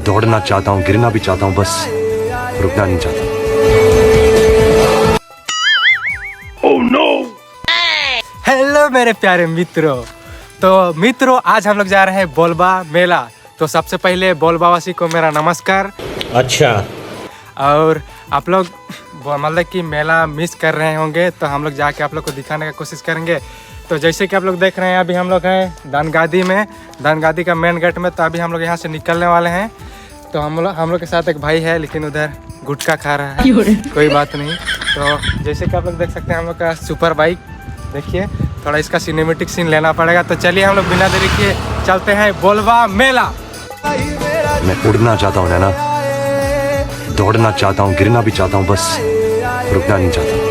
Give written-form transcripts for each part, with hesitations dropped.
दौड़ना चाहता हूँ, गिरना भी चाहता हूँ, बस रुकना नहीं चाहता। Oh no! हेलो मेरे प्यारे मित्रों। तो मित्रों आज हम लोग जा रहे हैं बोलबा मेला। तो सबसे पहले बोलबा वासी को मेरा नमस्कार। अच्छा। और आप लोग मतलब कि मेला मिस कर रहे होंगे तो हम लोग जाके आप लोग को दिखाने का कोशिश करेंगे। तो जैसे कि आप लोग देख रहे हैं अभी हम लोग हैं दानगादी में, दानगादी का मेन गेट में। तो अभी हम लोग यहाँ से निकलने वाले हैं। तो हम लोग के साथ एक भाई है लेकिन उधर गुटखा खा रहा है, कोई बात नहीं। तो जैसे कि आप लोग देख सकते हैं हम लोग का सुपर बाइक, देखिए थोड़ा इसका सिनेमेटिक सीन लेना पड़ेगा। तो चलिए हम लोग बिना देरी किए चलते हैं बोलबा मेला। मैं उड़ना चाहता हूँ नैना, दौड़ना चाहता हूँ, गिरना भी चाहता हूँ, बस रुकना नहीं चाहता।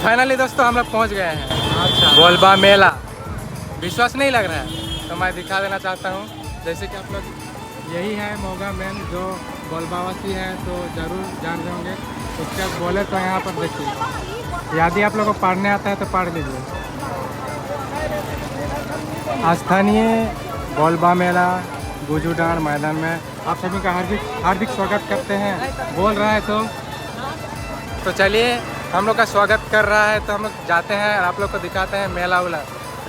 फाइनली दोस्तों हम लोग पहुँच गए हैं बोलबा मेला। विश्वास नहीं लग रहा है तो मैं दिखा देना चाहता हूँ। जैसे कि आप लोग यही है मोगा मैन जो बोलबावासी है तो ज़रूर जान रहे होंगे। उसके बाद बोले तो यहाँ पर देखिए, यदि आप लोग को पढ़ने आता है तो पढ़ लीजिए। स्थानीय बोलबा मेला गुजुडान मैदान में आप सभी का हार्दिक स्वागत करते हैं। बोल रहा है तो चलिए हम लोग का स्वागत कर रहा है। तो हम लोग जाते हैं और आप लोग को दिखाते हैं मेला उला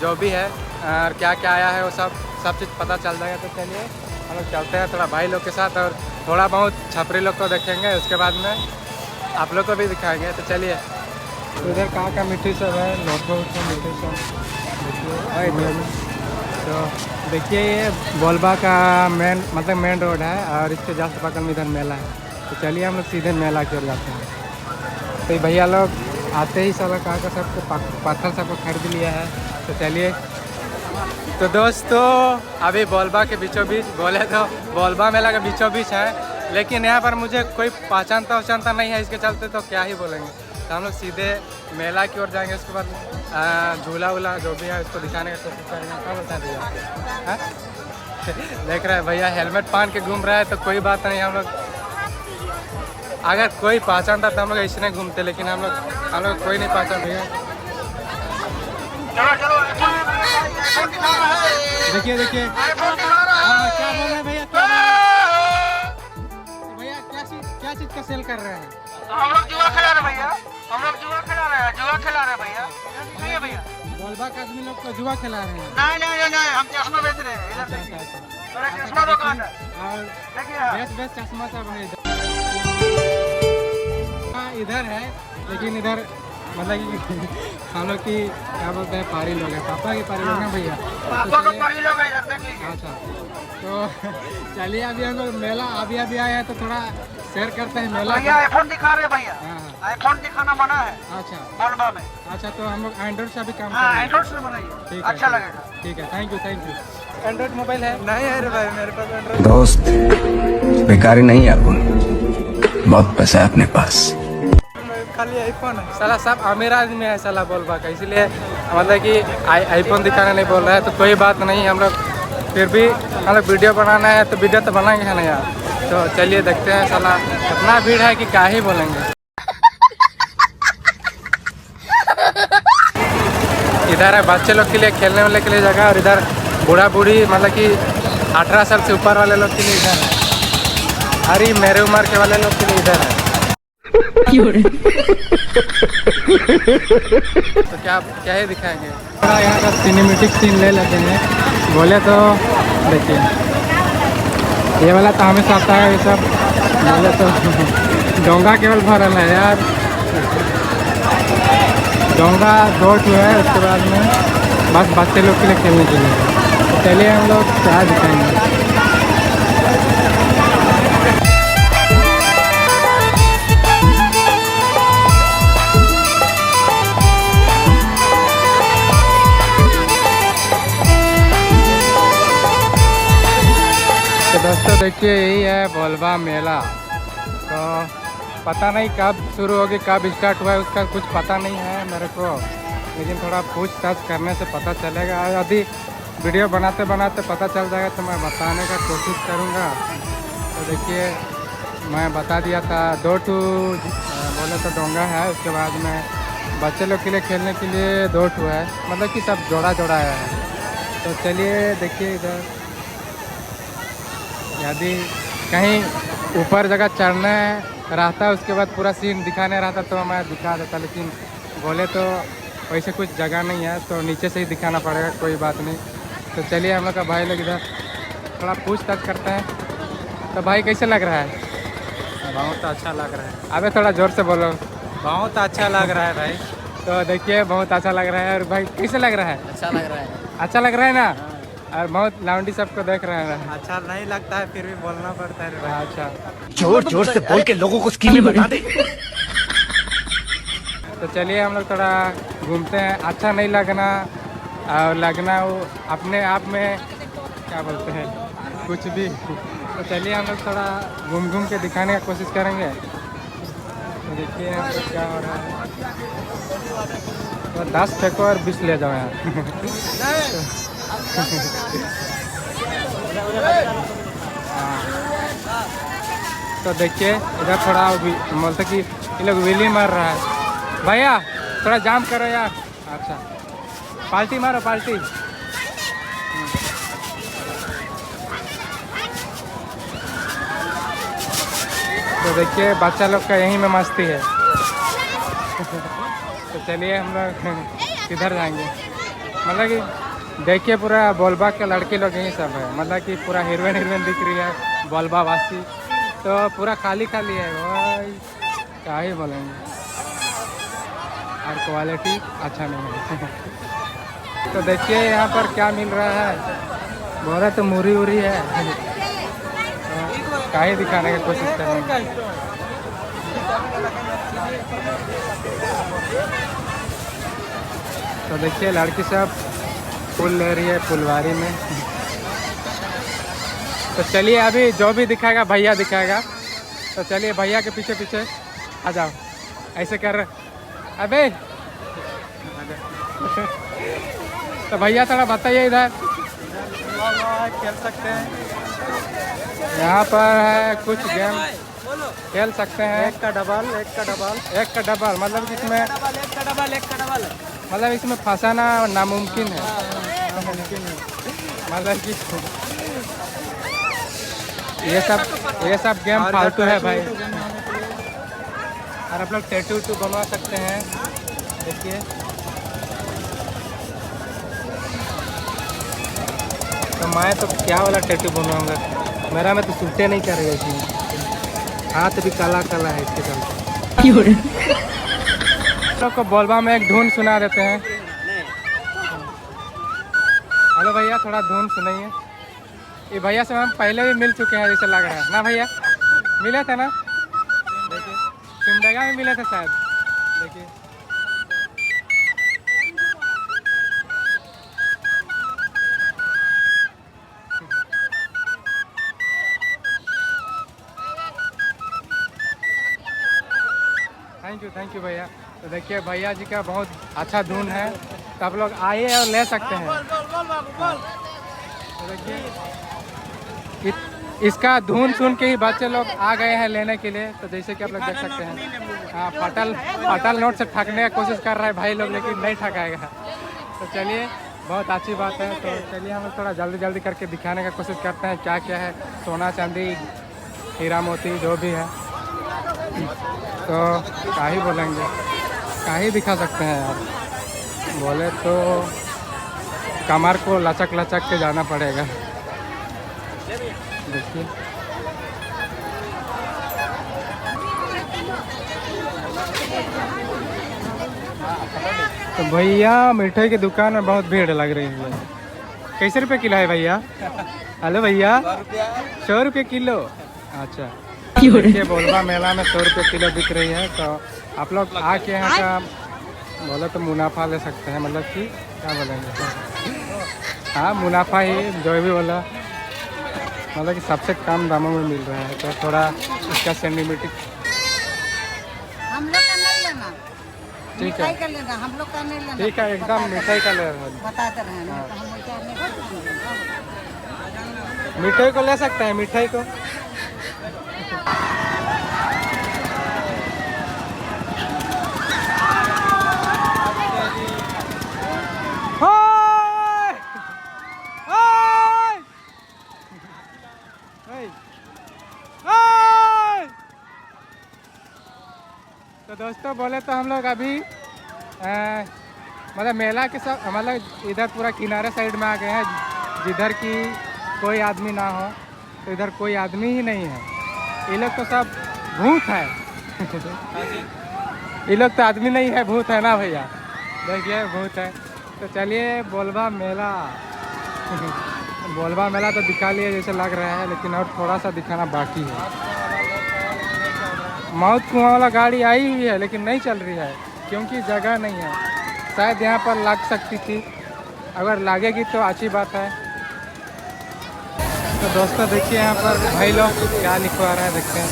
जो भी है और क्या क्या आया है वो सब चीज़ पता चल जाएगा। तो चलिए हम लोग चलते हैं थोड़ा भाई लोग के साथ और थोड़ा बहुत छपरी लोग को देखेंगे, उसके बाद में आप लोग को भी दिखाएंगे। तो चलिए उधर कहाँ का मिट्टी सब है, लोटो मिट्टी सब। तो देखिए ये बोलबा का मेन रोड है और इसके जस्ट बगल में इधर मेला है। तो चलिए हम लोग सीधे मेला की ओर जाते हैं। तो भैया लोग आते ही साला कहाँ का सबको पत्थर सबको खरीद लिया है। तो चलिए तो दोस्तों अभी बोलबा के बीचों बीच बोले तो बोलबा मेला के बीचों बीच है, लेकिन यहाँ पर मुझे कोई पहचानता नहीं है, इसके चलते तो क्या ही बोलेंगे। तो हम लोग सीधे मेला की ओर जाएंगे, उसके बाद झूला वूला जो भी है उसको दिखाने का कोशिश करेंगे। क्या बता दिया देख रहे हैं भैया हेलमेट पहन के घूम रहा है। तो कोई बात नहीं, हम लोग अगर कोई पहचानता तो हम लोग ऐसे नहीं घूमते, लेकिन हम लोग कोई नहीं पहचान भैया। देखिए देखिए क्या बोल रहे हैं भैया, भैया क्या चीज़ का सेल कर रहे हैं? हम लोग जुआ खिला रहे भैया, हम लोग जुआ खिला रहे हैं भैया। नहीं भैया बोलबा का आदमी लोग को जुआ खिला रहे हैं? नहीं हम चश्मा बेच रहे हैं। चश्मा दुकान है और बेच चश्मा सब है इधर है। लेकिन इधर मतलब कि हम लोग की क्या बोलते हैं पारी लोग हैं, पापा की पारी लोग हैं भैया। पापा का पारी लोग हैं। अच्छा तो चलिए अभी हम लोग मेला अभी आए हैं तो थोड़ा शेयर करते हैं मेला। भैया आईफोन दिखा रहे भैया, आईफोन दिखाना मना है। अच्छा बोलबा में। अच्छा तो हम लोग एंड्रॉइड से भी काम एंड्रॉइड से बनाइए, अच्छा लगेगा। ठीक है थैंक यू। एंड्रॉइड मोबाइल है? नहीं है रे भाई मेरे पास एंड्रॉइड। दोस्त बेकारी नहीं है, अपन बहुत पैसा है अपने पास, खाली आईफोन है। साला सब अमीर आदमी है साला बोलबा का, इसलिए मतलब कि आईफोन दिखाना नहीं बोल रहा है। तो कोई बात नहीं, हम लोग फिर भी हम लोग वीडियो बनाना है तो वीडियो तो बनाएंगे है ना यार। तो चलिए देखते हैं साला इतना भीड़ है कि क्या ही बोलेंगे। इधर है बच्चे लोग के लिए खेलने वाले के लिए जगह, और इधर बूढ़ा बूढ़ी मतलब कि 18 साल से ऊपर वाले लोग के लिए इधर है। अरे मेरे उम्र के वाले लोग के लिए इधर है। तो क्या ही दिखाएंगे, थोड़ा यहाँ का सिनेमेटिक सीन ले लेते हैं। बोले तो देखिए ये वाला तो हमेशा आता है, ये सब बोले तो डोंगा केवल भरल है यार। डोंगा 2 है, उसके बाद में बस बच्चे लोग के लिए खेलने के लिए। चलिए हम लोग क्या दिखाएंगे। दोस्तों देखिए यही है बोलबा मेला। तो पता नहीं कब शुरू होगी कब स्टार्ट हुआ है उसका कुछ पता नहीं है मेरे को, लेकिन थोड़ा पूछताछ करने से पता चलेगा। यदि वीडियो बनाते बनाते पता चल जाएगा तो मैं बताने का कोशिश करूँगा। तो देखिए मैं बता दिया था 2 ठू बोले तो डोंगा है, उसके बाद में बच्चे लोग के लिए खेलने के लिए 2 ठू है, मतलब कि सब जोड़ा जोड़ा है। तो चलिए देखिए इधर यदि कहीं ऊपर जगह चढ़ना रहता है उसके बाद पूरा सीन दिखाने रहता तो मैं दिखा देता, लेकिन बोले तो वैसे कुछ जगह नहीं है तो नीचे से ही दिखाना पड़ेगा, कोई बात नहीं। तो चलिए हम लोग का भाई लोग इधर थोड़ा पूछताछ करते हैं। तो भाई कैसे लग रहा है? बहुत अच्छा लग रहा है। अबे थोड़ा ज़ोर से बोलो। बहुत अच्छा लग रहा है भाई। तो देखिए बहुत अच्छा लग रहा है। और भाई कैसे लग रहा है? अच्छा लग रहा है। अच्छा लग रहा है ना? और बहुत लाउंडी सबको देख रहे हैं। अच्छा नहीं लगता है फिर भी बोलना पड़ता है भाई। अच्छा जोर जोर से बोल के लोगों को स्कीमें बता दे। तो चलिए हम लोग थोड़ा घूमते हैं। अच्छा नहीं लगना और लगना वो अपने आप में क्या बोलते हैं कुछ भी। तो चलिए हम लोग थोड़ा घूम घूम के दिखाने का कोशिश करेंगे। तो देखिए यहाँ पर क्या हो रहा है। तो 10 फेंको और 20 ले जाओ यहाँ। तो देखिए इधर थोड़ा बोलते कि ये लोग विली मार रहा है। भैया थोड़ा जाम करो यार। अच्छा पाल्टी मारो पाल्टी। तो देखिए बच्चा लोग का यहीं में मस्ती है। तो चलिए हम लोग किधर जाएंगे, मतलब कि देखिए पूरा बोलबा के लड़के लोग यहीं सब है, मतलब कि पूरा हीरोइन दिख रही है बोलबा वासी। तो पूरा खाली खाली है भाई, क्या ही बोलेंगे। और क्वालिटी अच्छा नहीं है। तो देखिए यहाँ पर क्या मिल रहा है, बोला तो मूरी उरी है। तो क्या ही दिखाने की कोशिश करेंगे। तो देखिए लड़की सब फूल ले रही है फुलवारी में। तो चलिए अभी जो भी दिखाएगा भैया दिखाएगा। तो चलिए भैया के पीछे पीछे आ जाओ। ऐसे कर अबे। तो भैया थोड़ा बताइए इधर खेल सकते हैं। यहाँ पर है कुछ गेम खेल सकते हैं। एक का डबल मतलब कि इसमें मतलब इसमें फंसाना नामुमकिन है। मतलब कि ये सब गेम फालतू है भाई। और आप लोग टैटू टू बनवा सकते हैं। देखिए तो मैं तो क्या वाला टैटू बनवाऊंगा, मेरा में तो सूटे नहीं करेगा इसमें, हाथ भी काला काला है इसके चलते। लोग को बोलबा में एक धुन सुना देते हैं। हेलो भैया थोड़ा धुन सुनाइए। ये भैया से हम पहले भी मिल चुके हैं जैसे लग रहा है ना भैया? मिले थे ना? देखिए सिमडेगा में मिले थे शायद। देखिए थैंक यू भैया। तो देखिए भैया जी का बहुत अच्छा धुन है, तो आप लोग आइए और ले सकते हैं। तो देखिए इसका धुन सुन के ही बच्चे लोग आ गए हैं लेने के लिए। तो जैसे कि आप लोग देख सकते हैं हाँ फटल नोट से ठगने का कोशिश कर रहा है भाई लोग, लेकिन नहीं ठगाएगा। तो चलिए बहुत अच्छी बात है। तो चलिए हम लोग थोड़ा जल्दी करके दिखाने का कोशिश करते हैं क्या क्या है, सोना चांदी हीरा मोती जो भी है। तो क्या ही बोलेंगे, क्या ही दिखा सकते हैं यार। बोले तो कमर को लचक के जाना पड़ेगा। देखिए तो भैया मिठाई की दुकान में बहुत भीड़ लग रही है। कैसे रुपये किलो है भैया? हेलो भैया 100 रुपये किलो। अच्छा देखिए बोलबा मेला में 100 रुपये किलो बिक रही है। तो आप लोग आके यहाँ का बोले तो मुनाफा ले सकते हैं, मतलब कि क्या बोलेंगे हाँ मुनाफा ही जो भी बोला। मतलब कि सबसे कम दामों में मिल रहा है, तो थोड़ा इसका सेंटीमीटर हम लोग का नहीं लेना, ठीक है। मिठाई का लेना, हम लोग का नहीं लेना। ठीक है, एकदम मिठाई का ले रहा बताते रहे ना, तो हम क्या नहीं करते। मिठाई को ले सकते हैं, मिठाई को। तो दोस्तों बोले तो हम लोग अभी मतलब मेला के सब मतलब इधर पूरा किनारे साइड में आ गए हैं, जिधर की कोई आदमी ना हो, तो इधर कोई आदमी ही नहीं है। ये लोग तो सब भूत है। ये लोग तो आदमी नहीं है, भूत है ना भैया, देखिए भूत है। तो चलिए बोलबा मेला बोलबा मेला तो दिखा लिए जैसे लग रहा है, लेकिन और थोड़ा सा दिखाना बाकी है। मौत कुआं वाला गाड़ी आई हुई है लेकिन नहीं चल रही है क्योंकि जगह नहीं है। शायद यहाँ पर लग सकती थी, अगर लगेगी तो अच्छी बात है। तो दोस्तों देखिए यहाँ पर भाई लोग क्या लिखवा रहे हैं, देखते हैं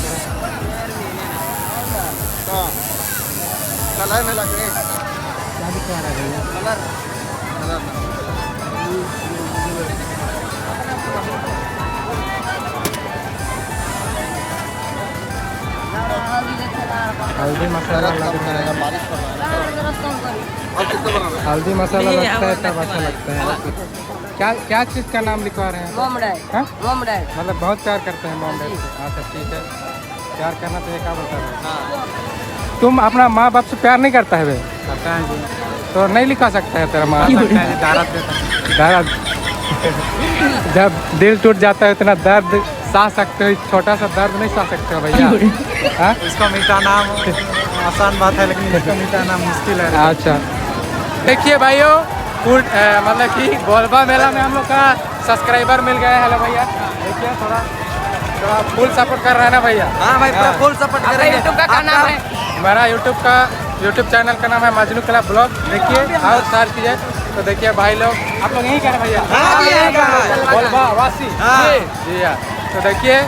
कलर में लग रहे क्या लिखवा रहा है भैया। हल्दी मसाला लग रहा है, हल्दी मसाला लगता है तब अच्छा लगता है। क्या क्या चीज़ का नाम लिखवा रहे हैं? हाँ? मतलब बहुत प्यार करते हैं मॉम डैड से। अच्छा ठीक है, प्यार करना चाहिए, क्या बोलता है? तुम अपना माँ बाप से प्यार नहीं करता है? करता है जी, तो नहीं लिखा सकता है तेरा माँ? दारत देता है। दर्द जब दिल टूट जाता है उतना दर्द सह सकते हो, छोटा सा दर्द नहीं सह सकते हो भैया। हाँ? इसका मीठा नाम आसान बात है, लेकिन इसका मीठा नाम मुश्किल है। अच्छा देखिए भाइयों, मतलब कि बोलबा मेला में हम लोग का सब्सक्राइबर मिल गया है। हेलो भैया, देखिए थोड़ा फुल सपोर्ट कर रहा है ना भैया? हाँ भाई, पूरा फुल सपोर्ट करेंगे। यूट्यूब का क्या नाम है? मेरा यूट्यूब चैनल का नाम है मजनू क्लब ब्लॉग। देखिए और सर्च कीजिए तो देखिए भाई लोग, आप लोग यहीं कर रहे हैं भैया? बोलबा वासी जी हाँ। तो देखिए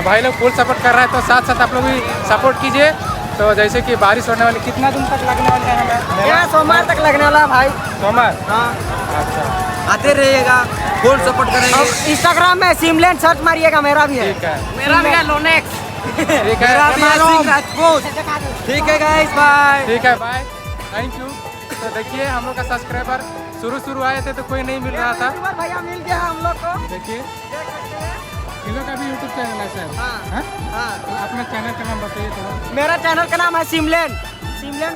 भाई लोग फुल सपोर्ट कर रहा है, तो साथ साथ आप लोग भी सपोर्ट कीजिए। तो जैसे कि बारिश होने वाली, कितना दिन तक लगने वाला है हमें? यहाँ सोमवार तक लगने वाला भाई। सोमवार? हाँ, अच्छा आते रहिएगा, फुल सपोर्ट करेंगे। इंस्टाग्राम में सिमलैंड सर्च मारिएगा, मेरा भी है। ठीक है, मेरा भी है लोनेक्स। ठीक है, मेरा भी है सिंह राजपूत। ठीक है गाइस, बाय। ठीक है, बाय, थैंक यू। तो देखिए हम लोग का सब्सक्राइबर शुरू आए थे तो कोई नहीं मिल रहा था। भैया मिल गया हम लोग को। देखिए इन लोग का भी यूट्यूब चैनल है सर? हाँ? तो अपना चैनल का नाम बताइए थोड़ा। मेरा चैनल का नाम है सिमलैंड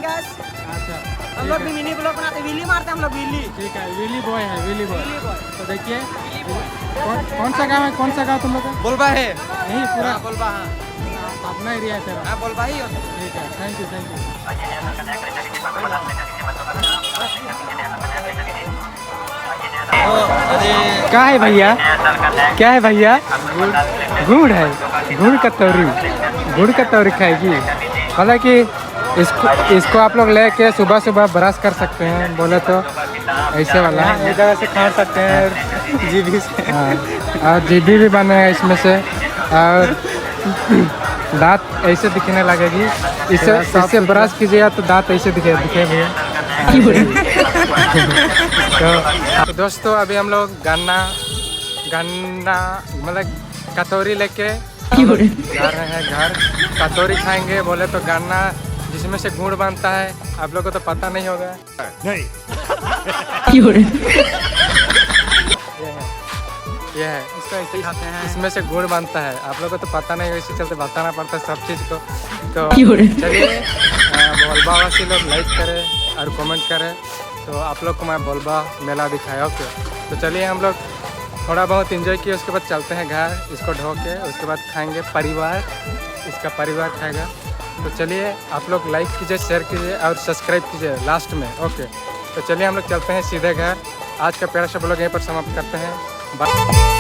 गाइस। अच्छा हम लोग भी मिनी ब्लॉग बनाते, विली मारते हम लोग, विली। ठीक है, विली बॉय है, विली बॉय। तो देखिए कौन सा गाँव है, कौन सा गाँव तुम लोग का? बोलबा है यही पूरा बोलबा। हाँ, अपना एरिया है तेरा? बोलबा ही। ठीक है, थैंक यू। क्या है भैया, क्या है भैया? गुड़ है, गुड़ का तौरी खाएगी। मतलब कि इसको आप लोग लेके सुबह ब्रश कर सकते हैं, बोले तो ऐसे वाला इधर से खा सकते हैं जीभी से। हाँ, और जीभी भी बनेगा इसमें से, और दांत ऐसे दिखने लगेगी। इससे ब्रश कीजिएगा तो दांत ऐसे दिखे भैया। तो दोस्तों अभी हम लोग गन्ना मतलब कटोरी लेके जा रहे हैं घर। कटोरी खाएंगे, बोले तो गन्ना जिसमें से गुड़ बनता है, आप लोगों को तो पता नहीं होगा। नहीं ये है, इसको ऐसे खाते हैं, इसमें से गुड़ बनता है। आप लोगों को तो पता नहीं, इसी चलते बताना पड़ता है सब चीज़ को। तो चलिए बोलबा वासी लोग लाइक करें और कमेंट करें, तो आप लोग को मैं बोलबा मेला दिखाया। ओके, तो चलिए हम लोग थोड़ा बहुत एंजॉय किए, उसके बाद चलते हैं घर। इसको ढो के उसके बाद खाएंगे, इसका परिवार खाएगा। तो चलिए आप लोग लाइक कीजिए, शेयर कीजिए और सब्सक्राइब कीजिए लास्ट में। ओके, तो चलिए हम लोग चलते हैं सीधे घर। आज का प्यारा सा ब्लॉग यहीं पर समाप्त करते हैं। बाय।